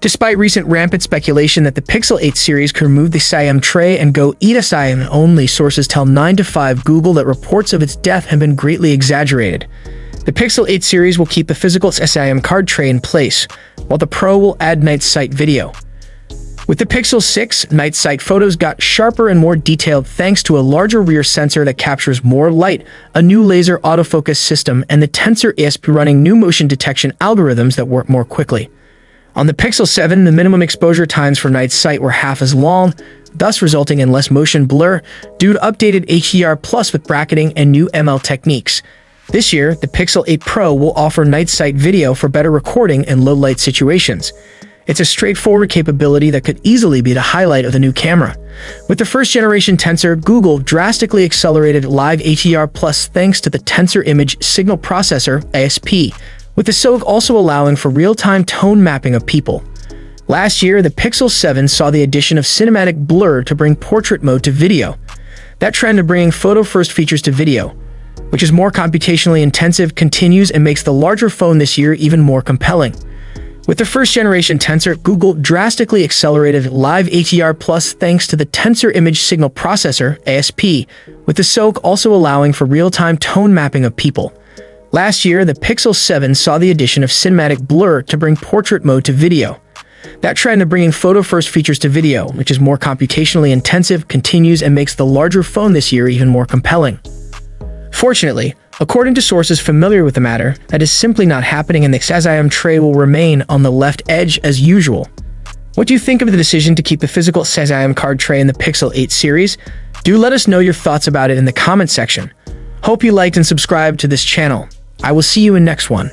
Despite recent rampant speculation that the Pixel 8 series could remove the SIM tray and go eat a SIM only, sources tell 9 to 5 Google that reports of its death have been greatly exaggerated. The Pixel 8 series will keep the physical SIM card tray in place, while the Pro will add night sight video. With the Pixel 6, night sight photos got sharper and more detailed thanks to a larger rear sensor that captures more light, a new laser autofocus system, and the Tensor ESP running new motion detection algorithms that work more quickly. On the Pixel 7, the minimum exposure times for night sight were half as long, thus resulting in less motion blur due to updated HDR Plus with bracketing and new ML techniques. This year, the Pixel 8 Pro will offer night sight video for better recording in low-light situations. It's a straightforward capability that could easily be the highlight of the new camera. With the first-generation Tensor, Google drastically accelerated live HDR Plus thanks to the Tensor Image Signal Processor, ASP, with the SOC also allowing for real-time tone mapping of people. Last year, the Pixel 7 saw the addition of cinematic blur to bring portrait mode to video. That trend of bringing photo-first features to video, which is more computationally intensive, continues and makes the larger phone this year even more compelling. With the first-generation Tensor, Google drastically accelerated live HDR Plus thanks to the Tensor Image Signal Processor, ASP, with the SOC also allowing for real-time tone mapping of people. Last year, the Pixel 7 saw the addition of cinematic blur to bring portrait mode to video. That trend of bringing photo-first features to video, which is more computationally intensive, continues and makes the larger phone this year even more compelling. Fortunately, according to sources familiar with the matter, that is simply not happening and the SIM tray will remain on the left edge as usual. What do you think of the decision to keep the physical SIM card tray in the Pixel 8 series? Do let us know your thoughts about it in the comment section. Hope you liked and subscribed to this channel. I will see you in next one.